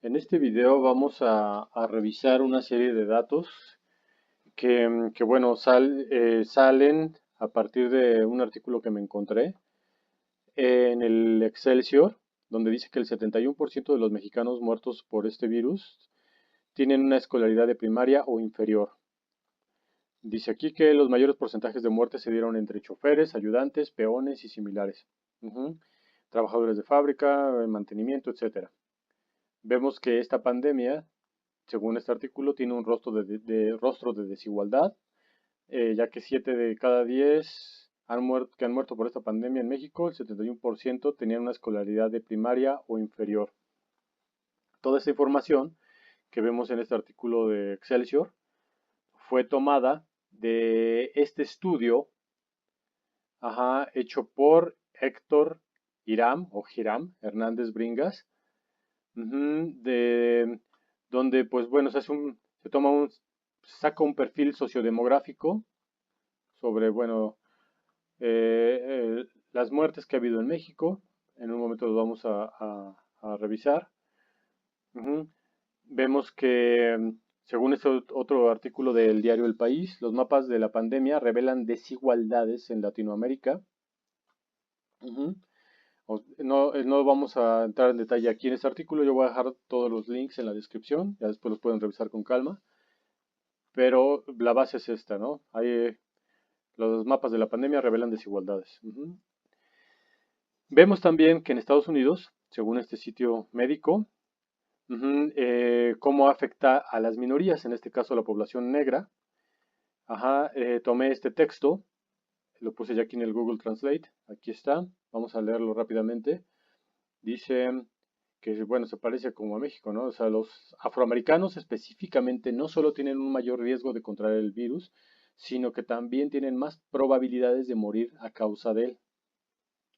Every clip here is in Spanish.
En este video vamos a revisar una serie de datos que, bueno, salen a partir de un artículo que me encontré en el Excelsior, donde dice que el 71% de los mexicanos muertos por este virus tienen una escolaridad de primaria o inferior. Dice aquí que los mayores porcentajes de muertes se dieron entre choferes, ayudantes, peones y similares. Ujú. Trabajadores de fábrica, mantenimiento, etcétera. Vemos que esta pandemia, según este artículo, tiene un rostro de desigualdad, ya que 7 de cada 10 que han muerto por esta pandemia en México, el 71% tenían una escolaridad de primaria o inferior. Toda esta información que vemos en este artículo de Excelsior fue tomada de este estudio, hecho por Héctor Hiram Hernández Bringas, de donde pues bueno se saca un perfil sociodemográfico sobre bueno las muertes que ha habido en México. En un momento lo vamos a revisar. Ujú. Vemos que según este otro artículo del diario El País, los mapas de la pandemia revelan desigualdades en Latinoamérica. Ujú. No vamos a entrar en detalle aquí en este artículo, yo voy a dejar todos los links en la descripción, ya después los pueden revisar con calma, pero la base es esta, ¿no? Los mapas de la pandemia revelan desigualdades. Ujú. Vemos también que en Estados Unidos, según este sitio médico, cómo afecta a las minorías, en este caso a la población negra. Tomé este texto, lo puse ya aquí en el Google Translate, aquí está, vamos a leerlo rápidamente. Dice que, bueno, se parece como a México, ¿no? O sea, los afroamericanos específicamente no solo tienen un mayor riesgo de contraer el virus, sino que también tienen más probabilidades de morir a causa de él.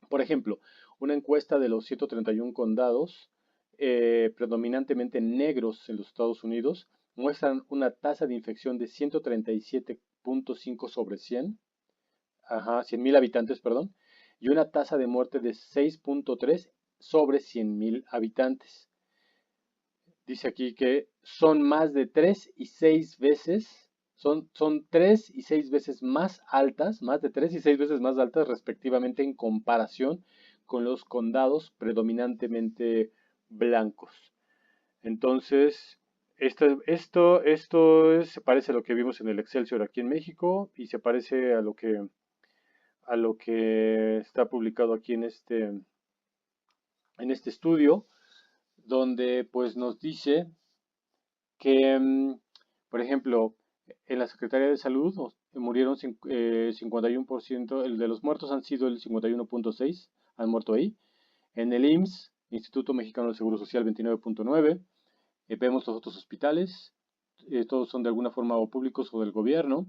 Por ejemplo, una encuesta de los 131 condados, predominantemente negros en los Estados Unidos, muestran una tasa de infección de 137.5 sobre 100, 100.000 habitantes, perdón, y una tasa de muerte de 6.3 sobre 100.000 habitantes. Dice aquí que son más de 3 y 6 veces, son 3 y 6 veces más altas, más de 3 y 6 veces más altas respectivamente en comparación con los condados predominantemente blancos. Entonces, se parece a lo que vimos en el Excelsior aquí en México y se parece a lo que está publicado aquí en este estudio, donde pues nos dice que, por ejemplo, en la Secretaría de Salud murieron 51%, el de los muertos han sido el 51.6, han muerto ahí. En el IMSS, Instituto Mexicano del Seguro Social, 29.9. Vemos los otros hospitales, todos son de alguna forma o públicos o del gobierno,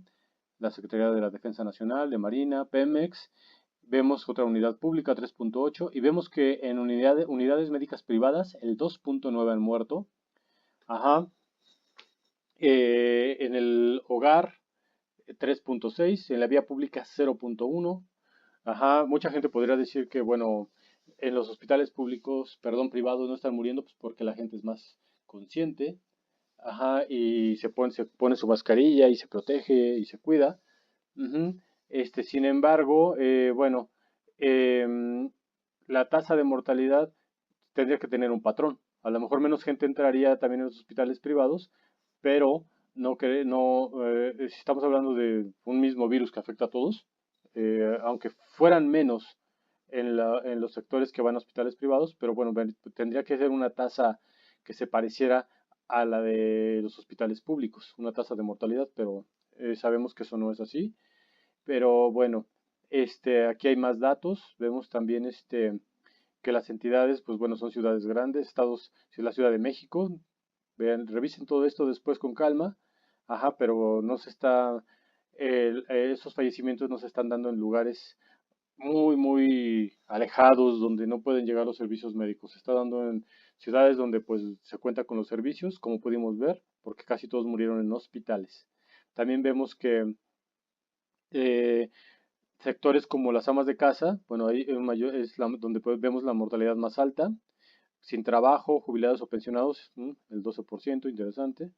la Secretaría de la Defensa Nacional, de Marina, Pemex. Vemos otra unidad pública, 3.8, y vemos que en unidades médicas privadas, el 2.9 han muerto. En el hogar, 3.6, en la vía pública, 0.1. Mucha gente podría decir que, bueno, en los hospitales públicos, perdón, privados no están muriendo pues porque la gente es más consciente, y se pone su mascarilla y se protege y se cuida. Ujú. Sin embargo, bueno, em, la tasa de mortalidad tendría que tener un patrón. A lo mejor menos gente entraría también en los hospitales privados, pero si estamos hablando de un mismo virus que afecta a todos, aunque fueran menos en los sectores que van a hospitales privados, pero bueno, tendría que ser una tasa que se pareciera a la de los hospitales públicos, una tasa de mortalidad, pero sabemos que eso no es así. Pero bueno, aquí hay más datos. Vemos también que las entidades, pues bueno, son ciudades grandes, estados, si es la Ciudad de México. Vean, revisen todo esto después con calma. Pero no se está, esos fallecimientos no se están dando en lugares muy, muy alejados donde no pueden llegar los servicios médicos. Se está dando en ciudades donde pues se cuenta con los servicios, como pudimos ver, porque casi todos murieron en hospitales. También vemos que eh, sectores como las amas de casa, bueno, ahí es donde vemos la mortalidad más alta. sin trabajo, jubilados o pensionados, el 12%, interesante.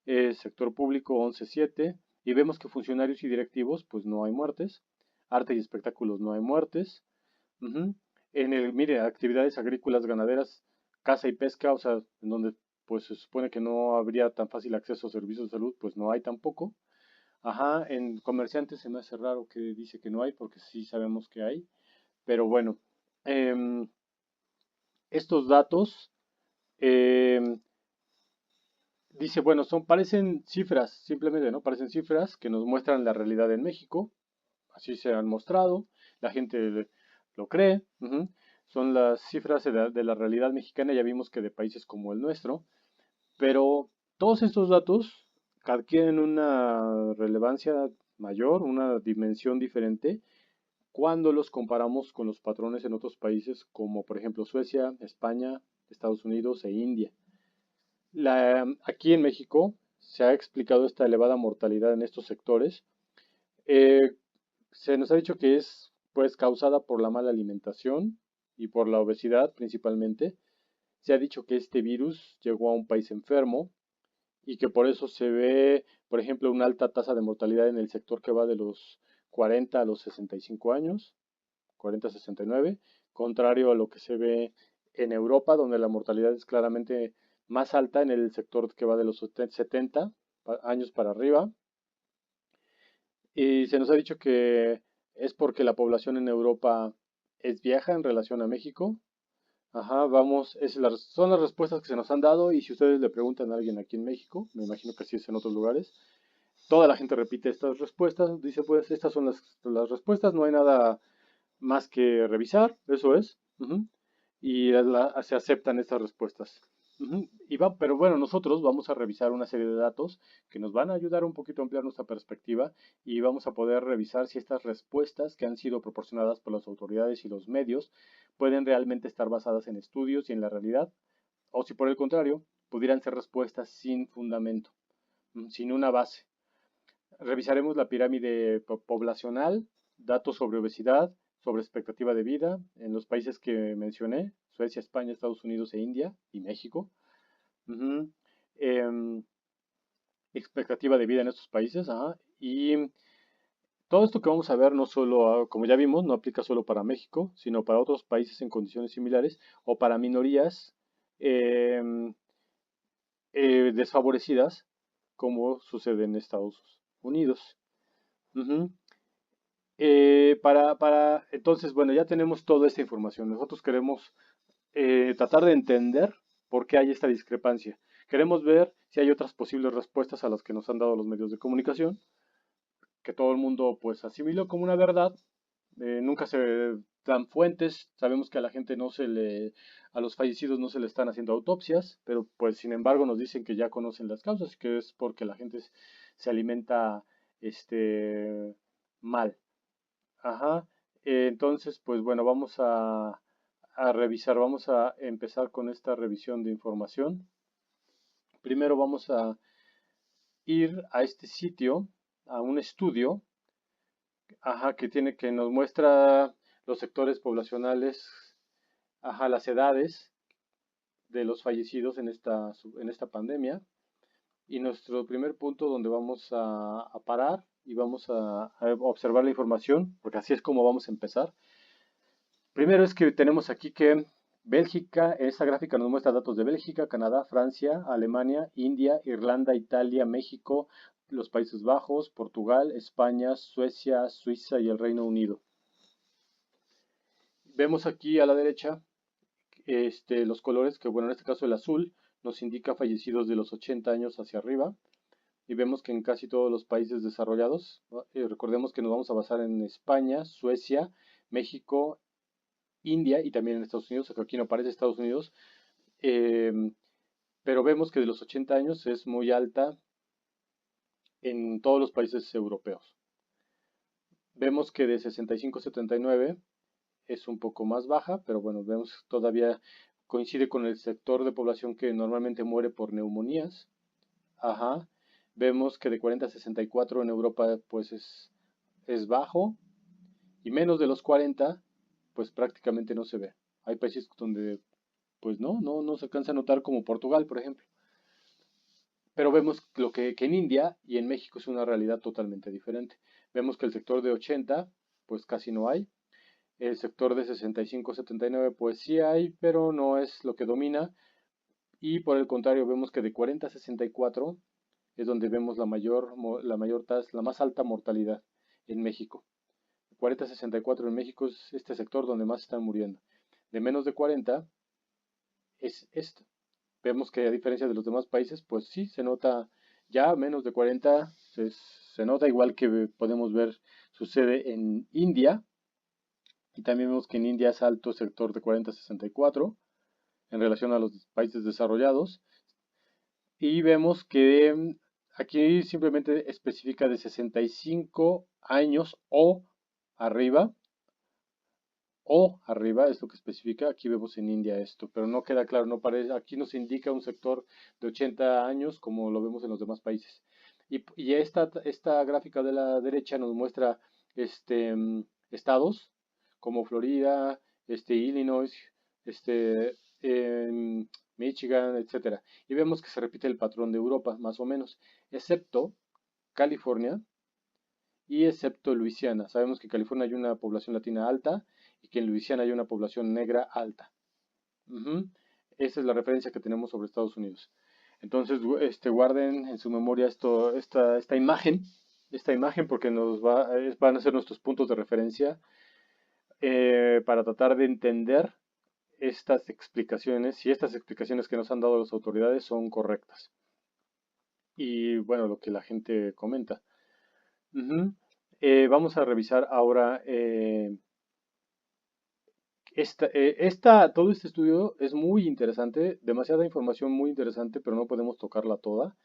Sector público 11,7%. Y vemos que funcionarios y directivos, pues no hay muertes. Arte y espectáculos no hay muertes. Ujú. Mire, actividades agrícolas, ganaderas, caza y pesca, o sea, en donde pues se supone que no habría tan fácil acceso a servicios de salud, pues no hay tampoco. Ajá, en comerciantes se me hace raro que dice que no hay, porque sí sabemos que hay. Pero bueno, em, estos datos, em, dice, bueno, parecen cifras, simplemente, ¿no? Parecen cifras que nos muestran la realidad en México, así se han mostrado, la gente lo cree, ujú. Son las cifras de la realidad mexicana, ya vimos que de países como el nuestro, pero todos estos datos adquieren una relevancia mayor, una dimensión diferente, cuando los comparamos con los patrones en otros países como por ejemplo Suecia, España, Estados Unidos e India. Aquí en México se ha explicado esta elevada mortalidad en estos sectores. Eh, Se nos ha dicho que es pues causada por la mala alimentación y por la obesidad principalmente. Se ha dicho que este virus llegó a un país enfermo y que por eso se ve, por ejemplo, una alta tasa de mortalidad en el sector que va de los 40 a los 65 años, 40 a 69, contrario a lo que se ve en Europa, donde la mortalidad es claramente más alta en el sector que va de los 70 años para arriba. Y se nos ha dicho que es porque la población en Europa es vieja en relación a México. Ajá, vamos, son las respuestas que se nos han dado y si ustedes le preguntan a alguien aquí en México, me imagino que así es en otros lugares, toda la gente repite estas respuestas, dice pues estas son las respuestas, no hay nada más que revisar, eso es, ujú, y se aceptan estas respuestas. Ujú. Pero bueno, nosotros vamos a revisar una serie de datos que nos van a ayudar un poquito a ampliar nuestra perspectiva y vamos a poder revisar si estas respuestas que han sido proporcionadas por las autoridades y los medios pueden realmente estar basadas en estudios y en la realidad, o si por el contrario, pudieran ser respuestas sin fundamento, sin una base. Revisaremos la pirámide poblacional, datos sobre obesidad, sobre expectativa de vida en los países que mencioné, Suecia, España, Estados Unidos e India y México. Ujú. Em, Expectativa de vida en estos países. Ajá. Y todo esto que vamos a ver no solo, como ya vimos, no aplica solo para México, sino para otros países en condiciones similares o para minorías em, desfavorecidas, como sucede en Estados Unidos. Ujú. Entonces, bueno, ya tenemos toda esta información. Nosotros queremos tratar de entender por qué hay esta discrepancia. Queremos ver si hay otras posibles respuestas a las que nos han dado los medios de comunicación, que todo el mundo pues asimiló como una verdad. Nunca se dan fuentes. Sabemos que a la gente a los fallecidos no se le están haciendo autopsias, pero pues sin embargo nos dicen que ya conocen las causas, que es porque la gente se alimenta mal. Ajá. Entonces, pues bueno, vamos a revisar, vamos a empezar con esta revisión de información. Primero vamos a ir a este sitio, a un estudio, ajá, que nos muestra los sectores poblacionales, ajá, las edades de los fallecidos en esta pandemia. Y nuestro primer punto donde vamos a parar y vamos a observar la información, porque así es como vamos a empezar. Primero es que tenemos aquí que Bélgica, esta gráfica nos muestra datos de Bélgica, Canadá, Francia, Alemania, India, Irlanda, Italia, México, los Países Bajos, Portugal, España, Suecia, Suiza y el Reino Unido. Vemos aquí a la derecha los colores, que bueno, en este caso el azul nos indica fallecidos de los 80 años hacia arriba. Y vemos que en casi todos los países desarrollados, ¿no? Recordemos que nos vamos a basar en España, Suecia, México, India y también en Estados Unidos, aquí no aparece Estados Unidos, em, pero vemos que de los 80 años es muy alta en todos los países europeos. Vemos que de 65 a 79 es un poco más baja, pero bueno, vemos que todavía coincide con el sector de población que normalmente muere por neumonías. Ajá. Vemos que de 40 a 64 en Europa pues es bajo y menos de los 40 pues prácticamente no se ve. Hay países donde pues no se alcanza a notar como Portugal, por ejemplo. Pero vemos que en India y en México es una realidad totalmente diferente. Vemos que el sector de 80, pues casi no hay. El sector de 65-79, pues sí hay, pero no es lo que domina. Y por el contrario, vemos que de 40 a 64 es donde vemos la mayor tasa, la más alta mortalidad en México. 40 a 64 en México es este sector donde más están muriendo. De menos de 40 es esto. Vemos que a diferencia de los demás países, pues sí, se nota ya menos de 40, se nota igual que podemos ver sucede en India, y también vemos que en India es alto el sector de 40 a 64 en relación a los países desarrollados, y vemos que aquí simplemente especifica de 65 años o arriba es lo que especifica. Aquí vemos en India esto, pero no queda claro, no parece, aquí nos indica un sector de 80 años como lo vemos en los demás países. Y esta gráfica de la derecha nos muestra estados como Florida, Illinois, este, Michigan, etcétera. Y vemos que se repite el patrón de Europa, más o menos, excepto California y excepto Luisiana. Sabemos que en California hay una población latina alta y que en Luisiana hay una población negra alta. Ujú. Esa es la referencia que tenemos sobre Estados Unidos. Entonces, guarden en su memoria esta imagen porque van a ser nuestros puntos de referencia para tratar de entender estas explicaciones, si estas explicaciones que nos han dado las autoridades son correctas. Y bueno, lo que la gente comenta. Ujú. Vamos a revisar ahora todo este estudio es muy interesante, demasiada información muy interesante, pero no podemos tocarla toda.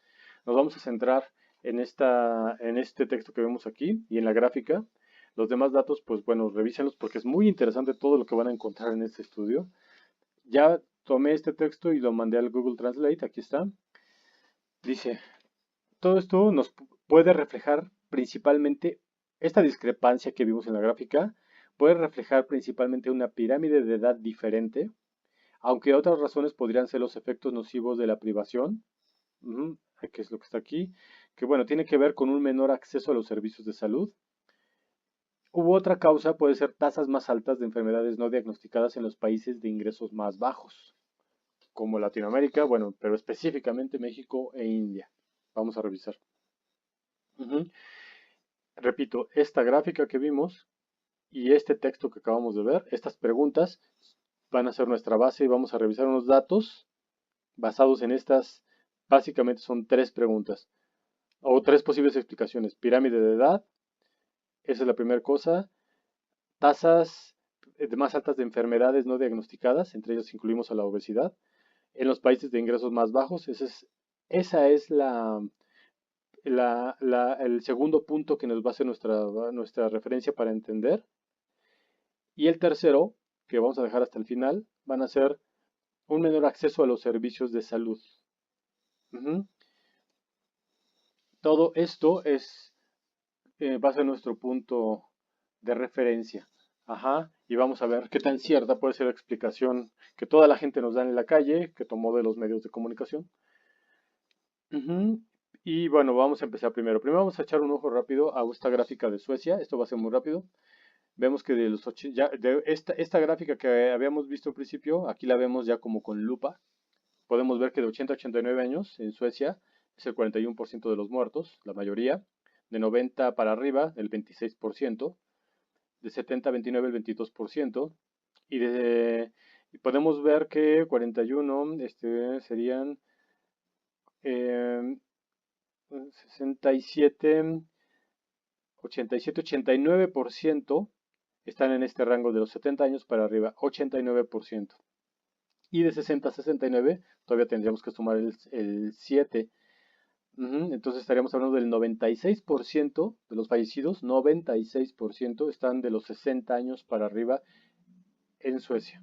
Nos vamos a centrar en este texto que vemos aquí y en la gráfica. Los demás datos, pues bueno, revísenlos porque es muy interesante todo lo que van a encontrar en este estudio. Ya tomé este texto y lo mandé al Google Translate, aquí está. Dice, todo esto nos puede reflejar principalmente esta discrepancia que vimos en la gráfica, puede reflejar principalmente una pirámide de edad diferente, aunque otras razones podrían ser los efectos nocivos de la privación, que es lo que está aquí, que bueno, tiene que ver con un menor acceso a los servicios de salud. U otra causa puede ser tasas más altas de enfermedades no diagnosticadas en los países de ingresos más bajos, como Latinoamérica, bueno, pero específicamente México e India. Vamos a revisar. Ujú. Repito, esta gráfica que vimos y este texto que acabamos de ver, estas preguntas van a ser nuestra base y vamos a revisar unos datos basados en estas. Básicamente son tres preguntas o tres posibles explicaciones. Pirámide de edad, esa es la primera cosa. Tasas más altas de enfermedades no diagnosticadas, entre ellas incluimos a la obesidad. En los países de ingresos más bajos, esa es el segundo punto que nos va a ser nuestra referencia para entender. Y el tercero, que vamos a dejar hasta el final, van a ser un menor acceso a los servicios de salud. Ujú. Todo esto va a ser nuestro punto de referencia. Ajá. Y vamos a ver qué tan cierta puede ser la explicación que toda la gente nos da en la calle, que tomó de los medios de comunicación. Ujú. Y bueno, vamos a empezar primero. Primero vamos a echar un ojo rápido a esta gráfica de Suecia. Esto va a ser muy rápido. Vemos que de esta gráfica que habíamos visto al principio, aquí la vemos ya como con lupa. Podemos ver que de 80 a 89 años en Suecia es el 41% de los muertos, la mayoría. De 90 para arriba, el 26%. De 70 a 29, el 22%. Y podemos ver que 41 serían 67, 87, 89% están en este rango de los 70 años para arriba, 89%. Y de 60 a 69 todavía tendríamos que sumar el 7. Entonces estaríamos hablando del 96% de los fallecidos, 96% están de los 60 años para arriba en Suecia.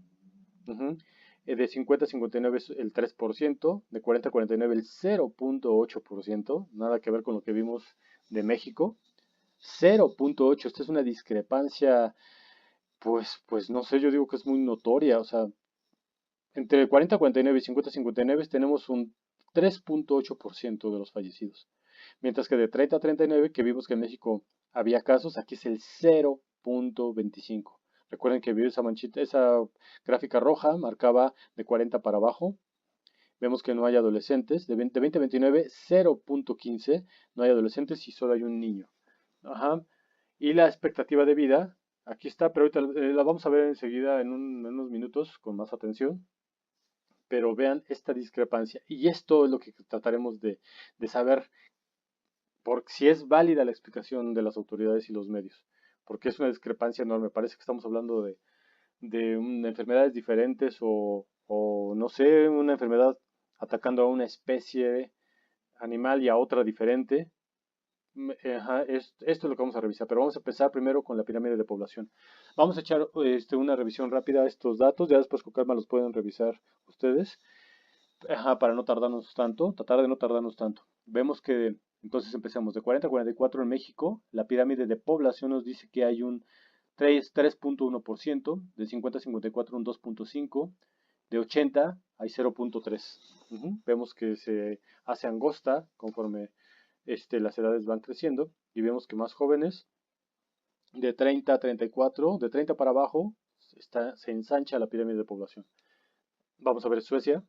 Ujú. De 50 a 59 es el 3%, de 40 a 49 el 0.8%, nada que ver con lo que vimos de México. 0.8, esta es una discrepancia, pues no sé, yo digo que es muy notoria, o sea, entre 40-49 y 50-59 tenemos un 3.8% de los fallecidos. Mientras que de 30-39, que vimos que en México había casos, aquí es el 0.25. Recuerden que esa manchita, esa gráfica roja marcaba de 40 para abajo. Vemos que no hay adolescentes. De 20 a 29, 0.15. No hay adolescentes y solo hay un niño. Ajá. Y la expectativa de vida, aquí está, pero ahorita la vamos a ver enseguida en unos minutos con más atención. Pero vean esta discrepancia. Y esto es lo que trataremos de saber por si es válida la explicación de las autoridades y los medios. Porque es una discrepancia enorme. Parece que estamos hablando de enfermedades diferentes o, no sé, una enfermedad atacando a una especie animal y a otra diferente. Ajá, esto es lo que vamos a revisar, pero vamos a empezar primero con la pirámide de población. Vamos a echar una revisión rápida a estos datos, ya después con calma los pueden revisar ustedes. Ajá, para no tardarnos tanto, tratar de no tardarnos tanto. Vemos que, entonces empecemos de 40 a 44 en México, la pirámide de población nos dice que hay un 3.1%, de 50 a 54 un 2.5%, de 80 hay 0.3. Vemos que se hace angosta conforme las edades van creciendo y vemos que más jóvenes, de 30 a 34, de 30 para abajo, se ensancha la pirámide de población. Vamos a ver Suecia.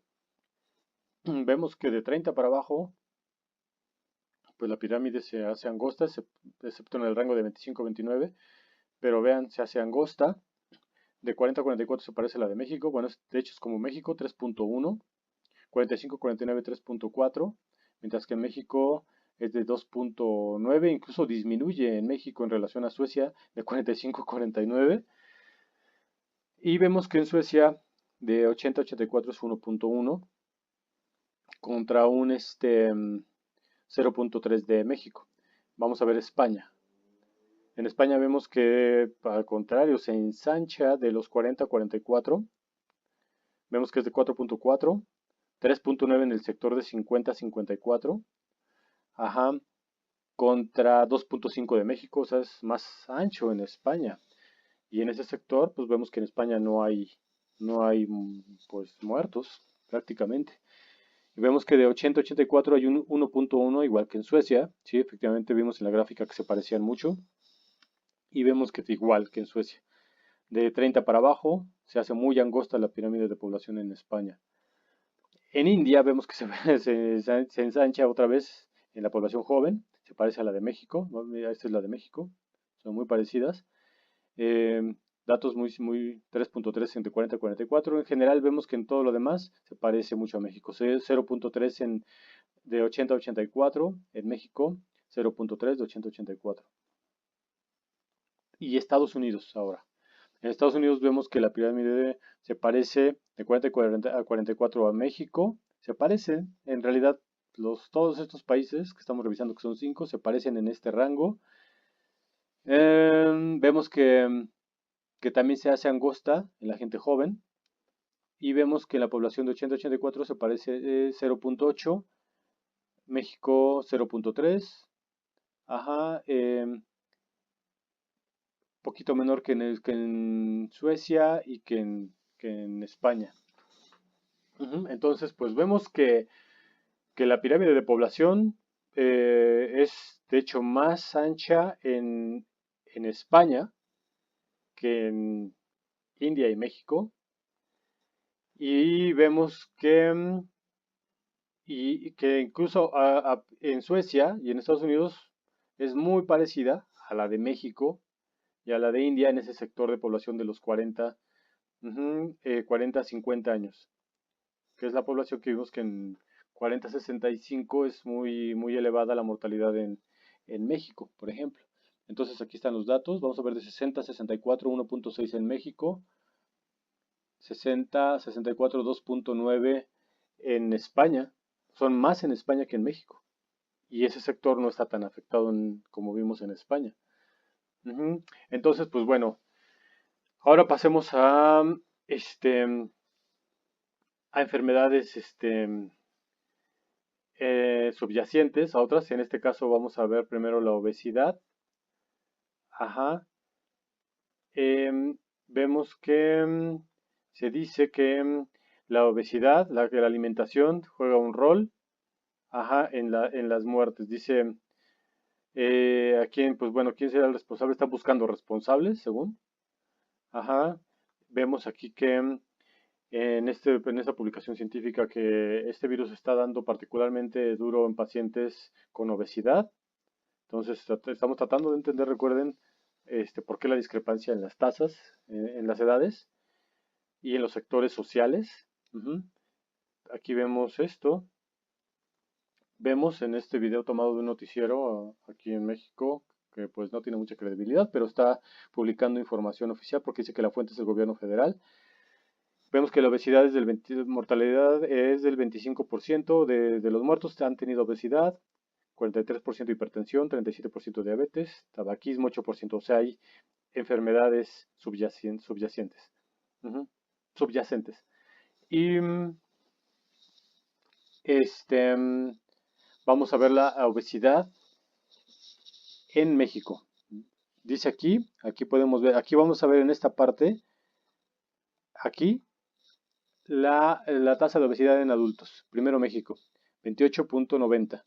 Vemos que de 30 para abajo, pues la pirámide se hace angosta, excepto en el rango de 25 a 29, pero vean, se hace angosta. De 40 a 44 se parece a la de México, bueno, de hecho es como México, 3.1, 45 a 49, 3.4, mientras que en México es de 2.9, incluso disminuye en México en relación a Suecia de 45 a 49, y vemos que en Suecia de 80 a 84 es 1.1 contra un 0.3 de México. Vamos a ver España. En España vemos que al contrario se ensancha de los 40 a 44. Vemos que es de 4.4, 3.9 en el sector de 50 a 54. Ajá, contra 2.5 de México, o sea, es más ancho en España. Y en ese sector, pues vemos que en España no hay pues muertos prácticamente. Y vemos que de 80 a 84 hay un 1.1, igual que en Suecia. Sí, efectivamente vimos en la gráfica que se parecían mucho. Y vemos que es igual que en Suecia. De 30 para abajo se hace muy angosta la pirámide de población en España. En India vemos que se ensancha otra vez en la población joven. Se parece a la de México. Esta es la de México. Son muy parecidas. Eh, datos muy 3.3 entre 40 y 44. En general vemos que en todo lo demás se parece mucho a México. 0.3 de 80 a 84 en México, 0.3 de 80 a 84. Y Estados Unidos ahora. En Estados Unidos vemos que la pirámide se parece de 40 a 44 a México. Se parecen, en realidad, todos estos países que estamos revisando, que son 5, se parecen en este rango. Vemos que también se hace angosta en la gente joven. Y vemos que en la población de 80 a 84 se parece 0.8, México 0.3, ajá, poquito menor que en Suecia y que en España. Entonces, pues vemos que la pirámide de población es de hecho más ancha en España que en India y México. Y vemos que incluso en Suecia y en Estados Unidos es muy parecida a la de México y a la de India en ese sector de población de los 40 a 50 años, que es la población que vimos que en 40 a 65 es muy elevada la mortalidad en México, por ejemplo. Entonces aquí están los datos, vamos a ver de 60 a 64, 1.6 en México, 60 a 64, 2.9 en España, son más en España que en México. Y ese sector no está tan afectado como vimos en España. Entonces, pues bueno, ahora pasemos este, a enfermedades subyacentes, a otras. En este caso vamos a ver primero la obesidad. Ajá. Vemos que se dice que La obesidad, la alimentación juega un rol, ajá, en las muertes. Dice, a quién, pues bueno, quién será el responsable. Está buscando responsables, según. Ajá. Vemos aquí que en esta publicación científica que este virus está dando particularmente duro en pacientes con obesidad. Entonces, estamos tratando de entender, recuerden, por qué la discrepancia en las tasas, en las edades y en los sectores sociales. Ujú. Aquí vemos esto. Vemos en este video tomado de un noticiero aquí en México, que pues no tiene mucha credibilidad, pero está publicando información oficial porque dice que la fuente es el gobierno federal. Vemos que la obesidad es mortalidad es del 25% de los muertos han tenido obesidad, 43% hipertensión, 37% diabetes, tabaquismo 8%, o sea, hay enfermedades subyacentes. Ujú, subyacentes. Y este, vamos a ver la obesidad en México. Dice aquí podemos ver, aquí vamos a ver en esta parte, aquí, la tasa de obesidad en adultos. Primero México, 28.90.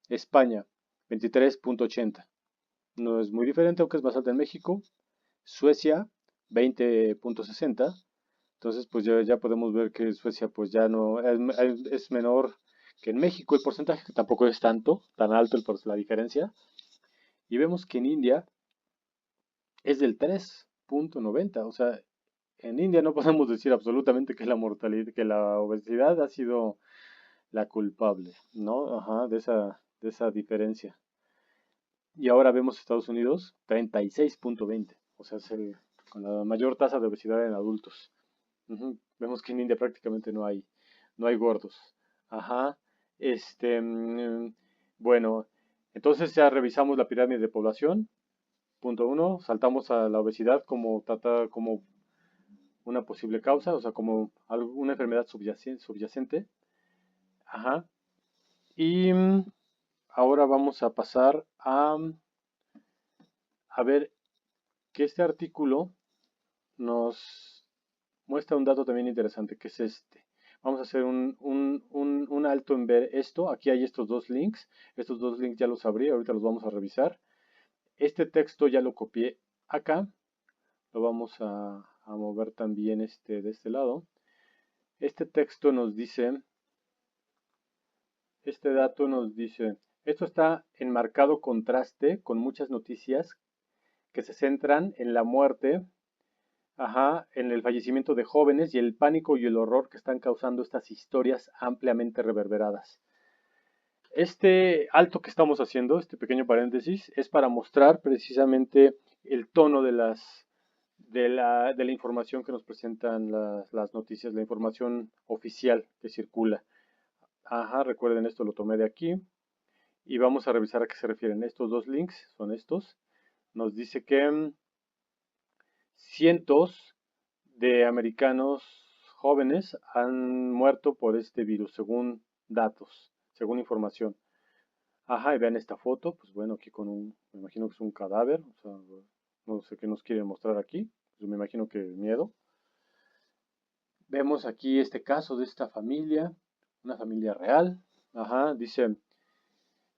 España, 23.80. No es muy diferente, aunque es más alta en México. Suecia, 20.60. Entonces, pues ya podemos ver que Suecia, pues ya no, es menor que en México el porcentaje, que tampoco es tan alto la diferencia. Y vemos que en India es del 3.90. O sea, en India no podemos decir absolutamente que la mortalidad, que la obesidad ha sido la culpable, ¿no? Ajá, de esa diferencia. Y ahora vemos Estados Unidos, 36.20. O sea, es con la mayor tasa de obesidad en adultos. Ujú. Vemos que en India prácticamente no hay gordos. Ajá. Este, mm, bueno, entonces ya revisamos la pirámide de población. Punto uno, saltamos a la obesidad como una posible causa, o sea, como una enfermedad subyacente. Ajá. Y ahora vamos a pasar a ver que este artículo nos muestra un dato también interesante, que es este. Vamos a hacer un alto en ver esto. Aquí hay estos dos links. Estos dos links ya los abrí, ahorita los vamos a revisar. Este texto ya lo copié acá. Lo vamos a mover también de este lado. Este texto nos dice, este dato nos dice, esto está en marcado contraste con muchas noticias que se centran en la muerte, ajá, en el fallecimiento de jóvenes y el pánico y el horror que están causando estas historias ampliamente reverberadas. Este alto que estamos haciendo, este pequeño paréntesis, es para mostrar precisamente el tono de la información que nos presentan las noticias, la información oficial que circula. Ajá, recuerden esto, lo tomé de aquí. Y vamos a revisar a qué se refieren. Estos dos links son estos. Nos dice que cientos de americanos jóvenes han muerto por este virus, según datos, según información. Ajá, y vean esta foto, pues bueno, aquí me imagino que es un cadáver, o sea, no sé qué nos quieren mostrar aquí, pues me imagino que miedo. Vemos aquí este caso de esta familia, una familia real. Ajá, dice,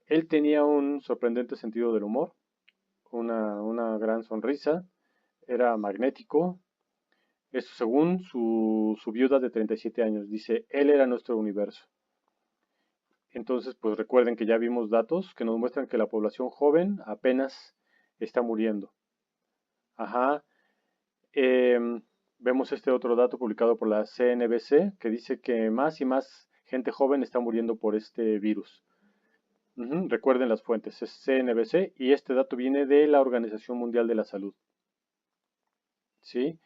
él tenía un sorprendente sentido del humor, una gran sonrisa, era magnético. Esto según su viuda de 37 años. Dice, él era nuestro universo. Entonces, pues recuerden que ya vimos datos que nos muestran que la población joven apenas está muriendo. Ajá. Vemos este otro dato publicado por la CNBC que dice que más y más gente joven está muriendo por este virus. Ujú, recuerden las fuentes, es CNBC y este dato viene de la Organización Mundial de la Salud. ¿Sí?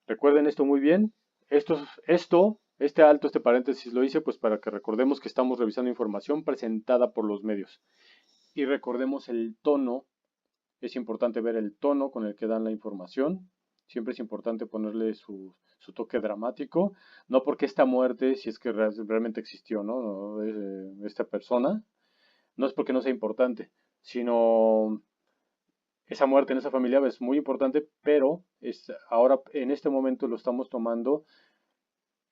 Recuerden esto muy bien. Este paréntesis lo hice pues para que recordemos que estamos revisando información presentada por los medios. Y recordemos el tono, es importante ver el tono con el que dan la información. Siempre es importante ponerle su toque dramático. No porque esta muerte, si es que realmente existió, ¿no? Esta persona, no es porque no sea importante, sino esa muerte en esa familia es muy importante, pero ahora en este momento lo estamos tomando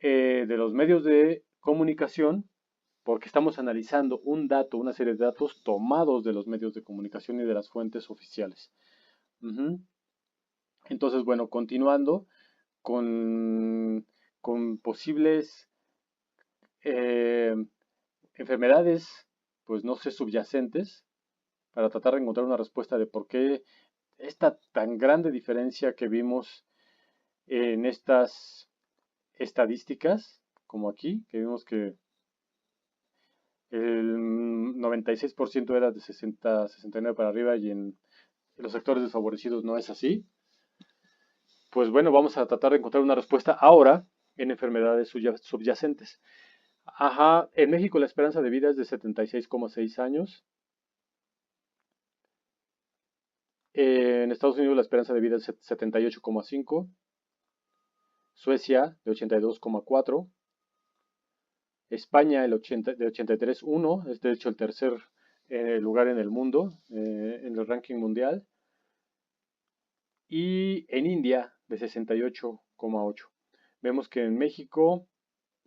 de los medios de comunicación, porque estamos analizando un dato, una serie de datos tomados de los medios de comunicación y de las fuentes oficiales. Ujú. Entonces, bueno, continuando con, con posibles eh, enfermedades, pues no sé, subyacentes, para tratar de encontrar una respuesta de por qué esta tan grande diferencia que vimos en estas estadísticas, como aquí, que vimos que el 96% era de 60 a 69 para arriba y en los sectores desfavorecidos no es así. Pues bueno, vamos a tratar de encontrar una respuesta ahora en enfermedades subyacentes. Ajá, en México la esperanza de vida es de 76,6 años. En Estados Unidos la esperanza de vida es 78,5. Suecia de 82,4. España de 83,1. Es de hecho el tercer lugar en el mundo, en el ranking mundial. Y en India de 68,8. Vemos que en México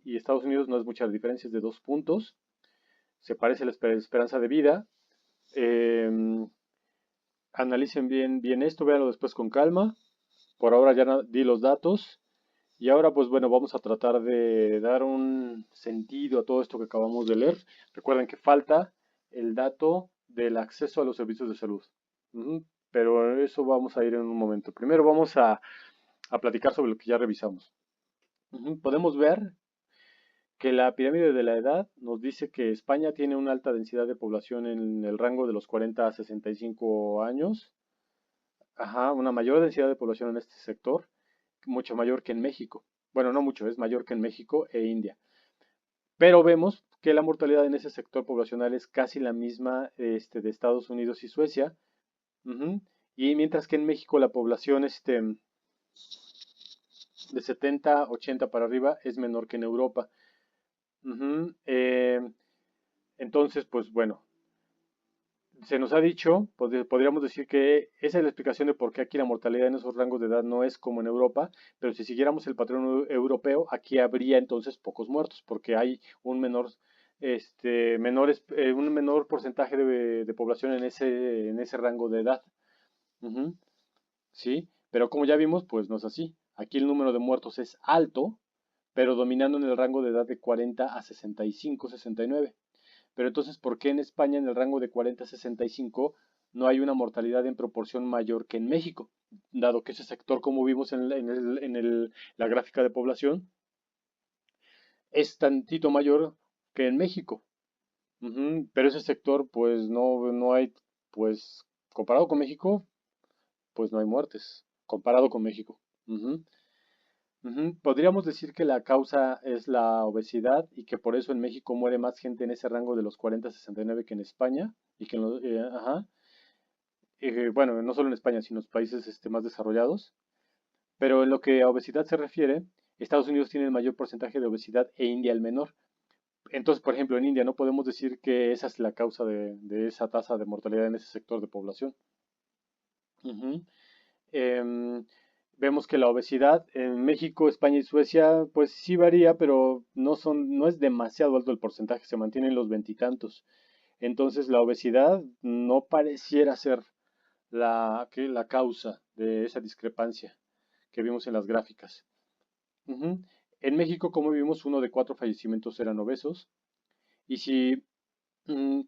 y Estados Unidos no es mucha diferencia, es de 2 puntos. Se parece la esperanza de vida. Eh, Analicen bien esto, véanlo después con calma. Por ahora ya di los datos. Y ahora, pues bueno, vamos a tratar de dar un sentido a todo esto que acabamos de leer. Recuerden que falta el dato del acceso a los servicios de salud. Ujú. Pero eso vamos a ir en un momento. Primero vamos a platicar sobre lo que ya revisamos. Ujú. Podemos ver que la pirámide de la edad nos dice que España tiene una alta densidad de población en el rango de los 40 a 65 años. Ajá, una mayor densidad de población en este sector, mucho mayor que en México. Bueno, no mucho, es mayor que en México e India. Pero vemos que la mortalidad en ese sector poblacional es casi la misma de Estados Unidos y Suecia. Ujú. Y mientras que en México la población de 70, 80 para arriba es menor que en Europa. Ujú. Entonces, pues bueno, se nos ha dicho, podríamos decir que esa es la explicación de por qué aquí la mortalidad en esos rangos de edad no es como en Europa, pero si siguiéramos el patrón europeo, aquí habría entonces pocos muertos, porque hay un menor porcentaje de población en ese rango de edad. Ujú. Sí, pero como ya vimos, pues no es así. Aquí el número de muertos es alto, pero dominando en el rango de edad de 40 a 65, 69. Pero entonces, ¿por qué en España en el rango de 40 a 65 no hay una mortalidad en proporción mayor que en México? Dado que ese sector, como vimos la gráfica de población, es tantito mayor que en México. Ujú. Pero ese sector, pues no hay, pues comparado con México, pues no hay muertes, comparado con México. Ujú. Ujú. Podríamos decir que la causa es la obesidad y que por eso en México muere más gente en ese rango de los 40 a 69 que en España y que ajá. Bueno, no solo en España, sino en los países más desarrollados. Pero en lo que a obesidad se refiere, Estados Unidos tiene el mayor porcentaje de obesidad e India el menor. Entonces, por ejemplo, en India no podemos decir que esa es la causa de esa tasa de mortalidad en ese sector de población. Ujú. Em, Vemos que la obesidad en México, España y Suecia, pues sí varía, pero no es demasiado alto el porcentaje, se mantiene en los veintitantos. Entonces la obesidad no pareciera ser la causa de esa discrepancia que vimos en las gráficas. Ujú. En México, como vimos, 1 de 4 fallecimientos eran obesos. Y si Mm,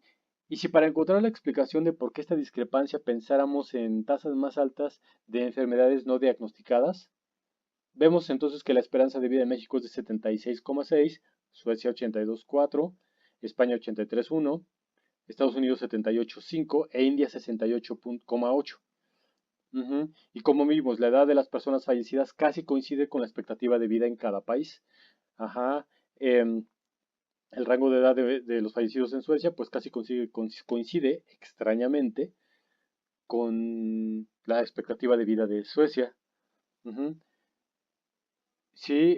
y si para encontrar la explicación de por qué esta discrepancia pensáramos en tasas más altas de enfermedades no diagnosticadas, vemos entonces que la esperanza de vida en México es de 76,6, Suecia 82,4, España 83,1, Estados Unidos 78,5 e India 68,8. Ujú. Y como vimos, la edad de las personas fallecidas casi coincide con la expectativa de vida en cada país. Ajá. em, el rango de edad de los fallecidos en Suecia, pues casi coincide extrañamente con la expectativa de vida de Suecia. Ujú. Sí,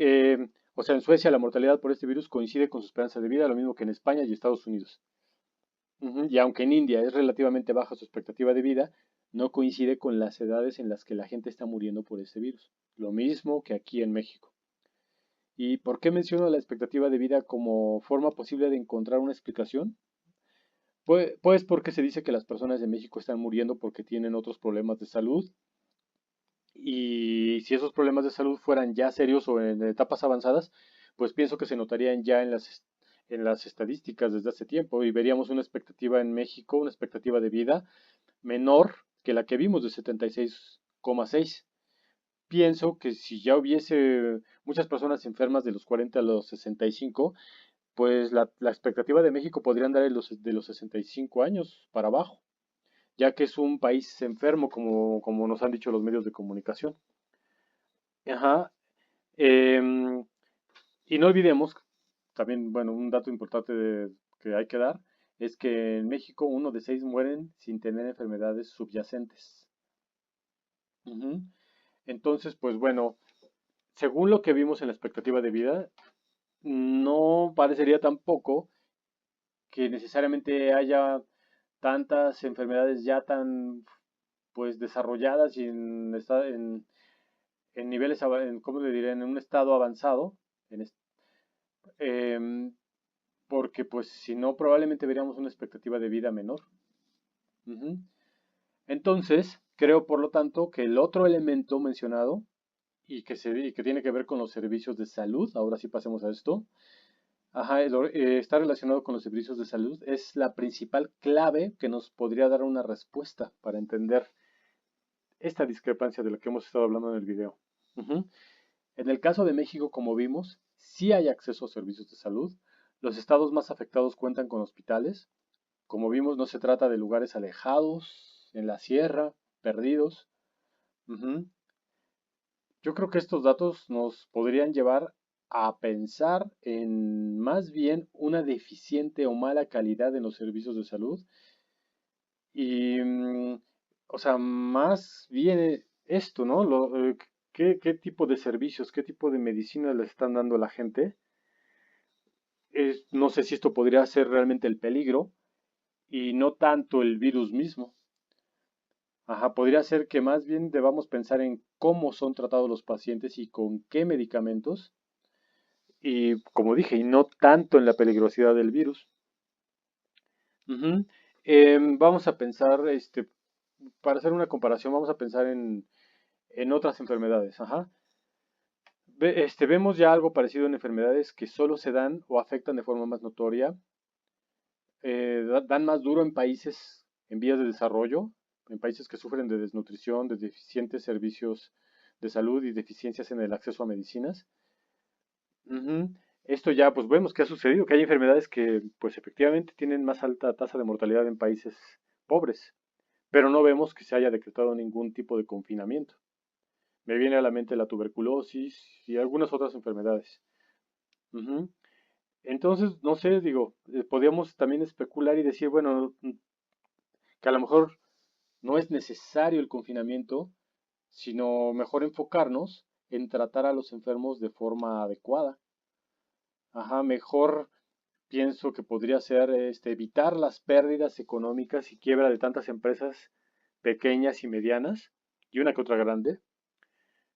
o sea, en Suecia la mortalidad por este virus coincide con su esperanza de vida, lo mismo que en España y Estados Unidos. Ujú. Y aunque en India es relativamente baja su expectativa de vida, no coincide con las edades en las que la gente está muriendo por este virus. Lo mismo que aquí en México. ¿Y por qué menciono la expectativa de vida como forma posible de encontrar una explicación? Pues porque se dice que las personas de México están muriendo porque tienen otros problemas de salud y si esos problemas de salud fueran ya serios o en etapas avanzadas, pues pienso que se notarían ya en las estadísticas desde hace tiempo y veríamos una expectativa en México, una expectativa de vida menor que la que vimos de 76,6. Pienso que si ya hubiese muchas personas enfermas de los 40 a los 65, pues la expectativa de México podría andar de los 65 años para abajo, ya que es un país enfermo, como nos han dicho los medios de comunicación. Ajá. em, y no olvidemos, también, bueno, un dato importante que hay que dar, es que en México 1 de 6 mueren sin tener enfermedades subyacentes. Ujú. Entonces, pues bueno, según lo que vimos en la expectativa de vida, no parecería tampoco que necesariamente haya tantas enfermedades ya tan pues desarrolladas y en niveles, ¿cómo le diré? En un estado avanzado, en em, porque pues si no probablemente veríamos una expectativa de vida menor. Ujú. Entonces, creo por lo tanto que el otro elemento mencionado y que tiene que ver con los servicios de salud, ahora sí pasemos a esto, ajá, está relacionado con los servicios de salud, es la principal clave que nos podría dar una respuesta para entender esta discrepancia de la que hemos estado hablando en el video. Ujú. En el caso de México, como vimos, sí hay acceso a servicios de salud. Los estados más afectados cuentan con hospitales. Como vimos, no se trata de lugares alejados, en la sierra, perdidos. Ujú. Yo creo que estos datos nos podrían llevar a pensar en más bien una deficiente o mala calidad en los servicios de salud y, o sea, más bien esto, ¿no? ¿Qué tipo de servicios, qué tipo de medicina le están dando a la gente? No sé si esto podría ser realmente el peligro y no tanto el virus mismo. Ajá, podría ser que más bien debamos pensar en cómo son tratados los pacientes y con qué medicamentos. Y como dije, y no tanto en la peligrosidad del virus. Ujú. Vamos a pensar, para hacer una comparación, vamos a pensar en otras enfermedades. Ajá. Vemos ya algo parecido en enfermedades que solo se dan o afectan de forma más notoria. Dan más duro en países en vías de desarrollo, en países que sufren de desnutrición, de deficientes servicios de salud y deficiencias en el acceso a medicinas. Ujú. Esto ya, pues vemos que ha sucedido, que hay enfermedades que, pues efectivamente tienen más alta tasa de mortalidad en países pobres, pero no vemos que se haya decretado ningún tipo de confinamiento. Me viene a la mente la tuberculosis y algunas otras enfermedades. Ujú. Entonces, no sé, digo, podríamos también especular y decir, bueno, que a lo mejor no es necesario el confinamiento, sino mejor enfocarnos en tratar a los enfermos de forma adecuada. Ajá, mejor pienso que podría ser evitar las pérdidas económicas y quiebra de tantas empresas pequeñas y medianas y una que otra grande.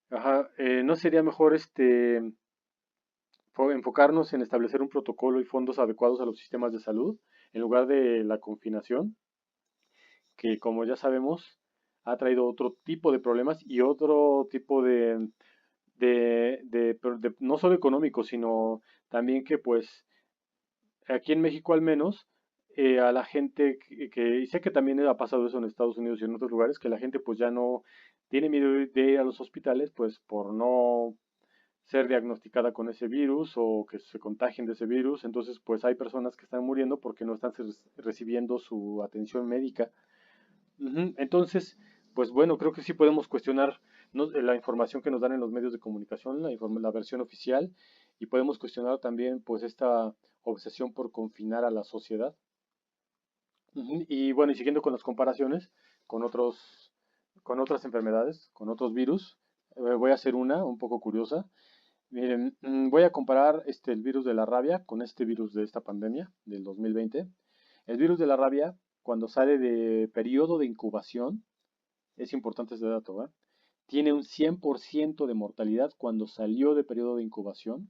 Ajá, ¿no sería mejor enfocarnos en establecer un protocolo y fondos adecuados a los sistemas de salud en lugar de la confinación, que como ya sabemos ha traído otro tipo de problemas y otro tipo no solo económico, sino también que pues aquí en México al menos, a la gente y sé que también ha pasado eso en Estados Unidos y en otros lugares, que la gente pues ya no tiene miedo de ir a los hospitales, pues por no ser diagnosticada con ese virus o que se contagien de ese virus. Entonces pues hay personas que están muriendo porque no están recibiendo su atención médica. Ujú. Entonces, pues bueno, creo que sí podemos cuestionar la información que nos dan en los medios de comunicación, la versión oficial, y podemos cuestionar también pues esta obsesión por confinar a la sociedad. Ujú. Y bueno, y siguiendo con las comparaciones con con otras enfermedades, con otros virus, voy a hacer una un poco curiosa. Miren, voy a comparar el virus de la rabia con este virus de esta pandemia del 2020. El virus de la rabia, cuando sale de periodo de incubación, es importante ese dato, ¿eh? Tiene un 100% de mortalidad cuando salió de periodo de incubación.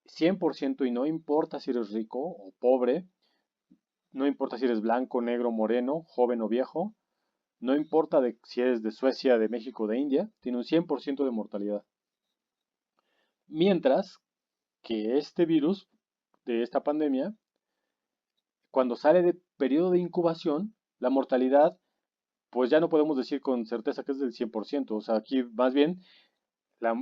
100% y no importa si eres rico o pobre, no importa si eres blanco, negro, moreno, joven o viejo, no importa si eres de Suecia, de México, de India, tiene un 100% de mortalidad. Mientras que este virus de esta pandemia, cuando sale de periodo de incubación, la mortalidad, pues ya no podemos decir con certeza que es del 100%. O sea, aquí más bien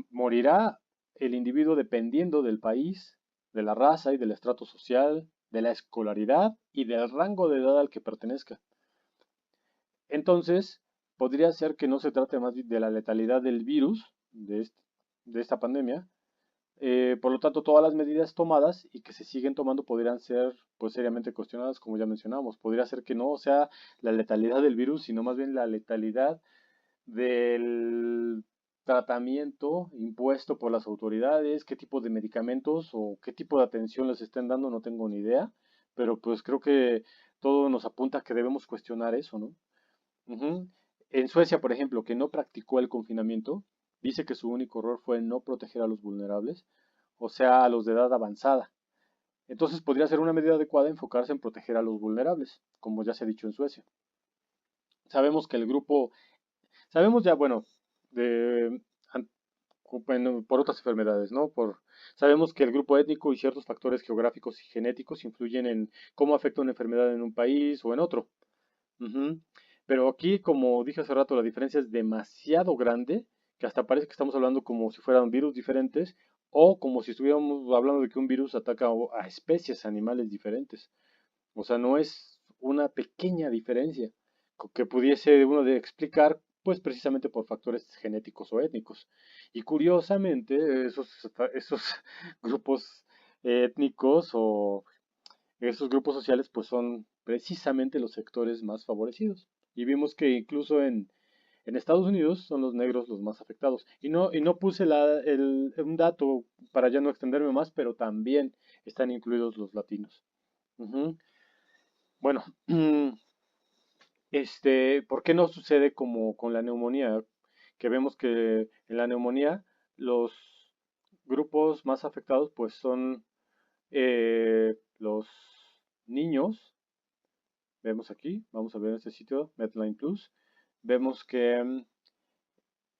morirá el individuo dependiendo del país, de la raza y del estrato social, de la escolaridad y del rango de edad al que pertenezca. Entonces, podría ser que no se trate más de la letalidad del virus, de esta pandemia. Por lo tanto, todas las medidas tomadas y que se siguen tomando podrían ser pues seriamente cuestionadas, como ya mencionamos. Podría ser que no sea la letalidad del virus, sino más bien la letalidad del tratamiento impuesto por las autoridades, qué tipo de medicamentos o qué tipo de atención les estén dando, no tengo ni idea, pero pues creo que todo nos apunta a que debemos cuestionar eso, ¿no? Ujú. En Suecia, por ejemplo, que no practicó el confinamiento, dice que su único error fue no proteger a los vulnerables, o sea, a los de edad avanzada. Entonces podría ser una medida adecuada enfocarse en proteger a los vulnerables, como ya se ha dicho en Suecia. Sabemos que el grupo, sabemos ya, bueno, de, an- bueno, por otras enfermedades, ¿no? Sabemos que el grupo étnico y ciertos factores geográficos y genéticos influyen en cómo afecta una enfermedad en un país o en otro. Ujú. Pero aquí, como dije hace rato, la diferencia es demasiado grande, que hasta parece que estamos hablando como si fueran virus diferentes o como si estuviéramos hablando de que un virus ataca a especies animales diferentes. O sea, no es una pequeña diferencia que pudiese uno de explicar, pues precisamente por factores genéticos o étnicos. Y curiosamente, esos grupos étnicos o esos grupos sociales pues son precisamente los sectores más favorecidos. Y vimos que incluso en Estados Unidos son los negros los más afectados. Y no puse un dato para ya no extenderme más, pero también están incluidos los latinos. Ujú. Bueno, ¿por qué no sucede como con la neumonía? Que vemos que en la neumonía los grupos más afectados pues son los niños. Vemos aquí, vamos a ver en este sitio, Medline Plus. Vemos que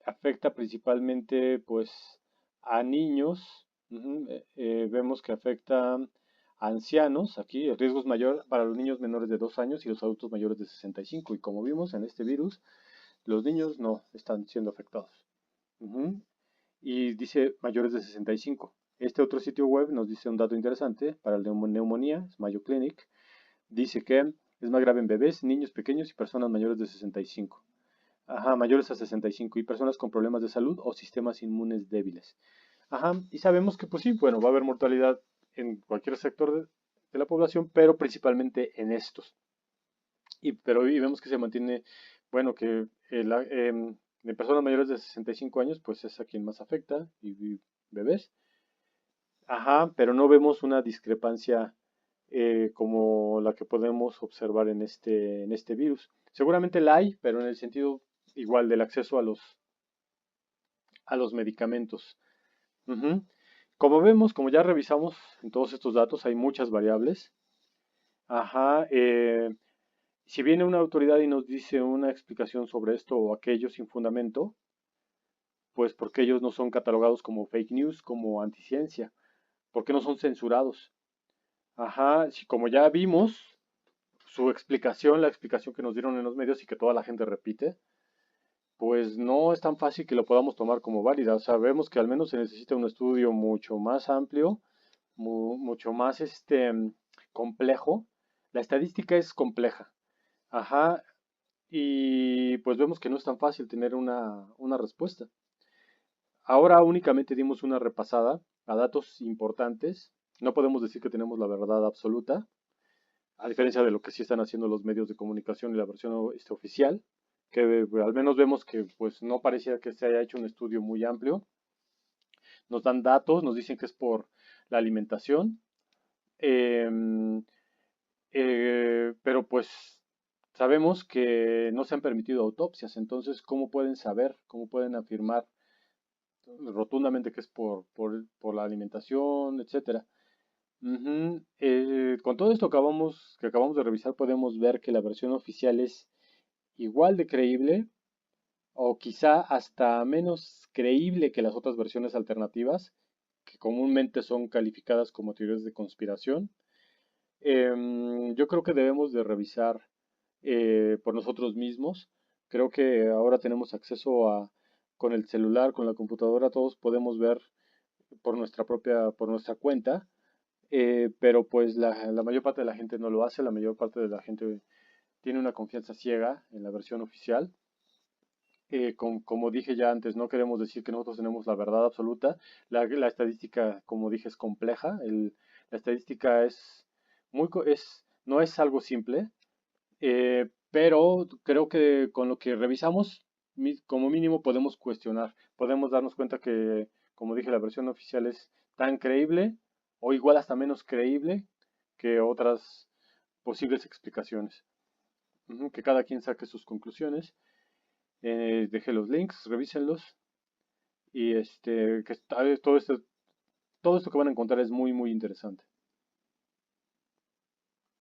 afecta principalmente pues a niños. Ujú, vemos que afecta a ancianos. Aquí el riesgo es mayor para los niños menores de 2 años y los adultos mayores de 65. Y como vimos en este virus, los niños no están siendo afectados. Ujú, y dice mayores de 65. Este otro sitio web nos dice un dato interesante para la neumonía, es Mayo Clinic. Dice que es más grave en bebés, niños pequeños y personas mayores de 65. Ajá, mayores a 65 y personas con problemas de salud o sistemas inmunes débiles. Ajá, y sabemos que pues sí, bueno, va a haber mortalidad en cualquier sector de la población, pero principalmente en estos. Pero vemos que se mantiene, bueno, que en personas mayores de 65 años, pues es a quien más afecta, y bebés. Ajá, pero no vemos una discrepancia como la que podemos observar en este virus. Seguramente la hay, pero en el sentido igual del acceso a los medicamentos. Ujú. Como vemos, como ya revisamos en todos estos datos, hay muchas variables. Ajá, si viene una autoridad y nos dice una explicación sobre esto o aquello sin fundamento, pues porque ellos no son catalogados como fake news, como anticiencia, porque no son censurados. Ajá, si como ya vimos, su explicación, la explicación que nos dieron en los medios y que toda la gente repite, pues no es tan fácil que lo podamos tomar como válida. Sabemos que al menos se necesita un estudio mucho más amplio, mucho más complejo. La estadística es compleja. Ajá, y pues vemos que no es tan fácil tener una respuesta. Ahora únicamente dimos una repasada a datos importantes. No podemos decir que tenemos la verdad absoluta, a diferencia de lo que sí están haciendo los medios de comunicación y la versión oficial, que al menos vemos que pues no parecía que se haya hecho un estudio muy amplio. Nos dan datos, nos dicen que es por la alimentación, em, pero pues sabemos que no se han permitido autopsias, entonces ¿cómo pueden saber, cómo pueden afirmar? rotundamente que es por la alimentación, etcétera. Ujú. Con todo esto que acabamos de revisar, podemos ver que la versión oficial es igual de creíble o quizá hasta menos creíble que las otras versiones alternativas, que comúnmente son calificadas como teorías de conspiración. Yo creo que debemos de revisar por nosotros mismos. Creo que ahora tenemos acceso con el celular, con la computadora, todos podemos ver por nuestra cuenta, pero pues la mayor parte de la gente no lo hace, la mayor parte de la gente tiene una confianza ciega en la versión oficial. Como dije ya antes, no queremos decir que nosotros tenemos la verdad absoluta. La estadística, como dije, es compleja. La estadística no es algo simple, pero creo que con lo que revisamos, como mínimo podemos cuestionar. Podemos darnos cuenta que, como dije, la versión oficial es tan creíble o igual hasta menos creíble que otras posibles explicaciones. Ujú. Que cada quien saque sus conclusiones. Dejé los links, revísenlos. Y todo esto que van a encontrar es muy, muy interesante.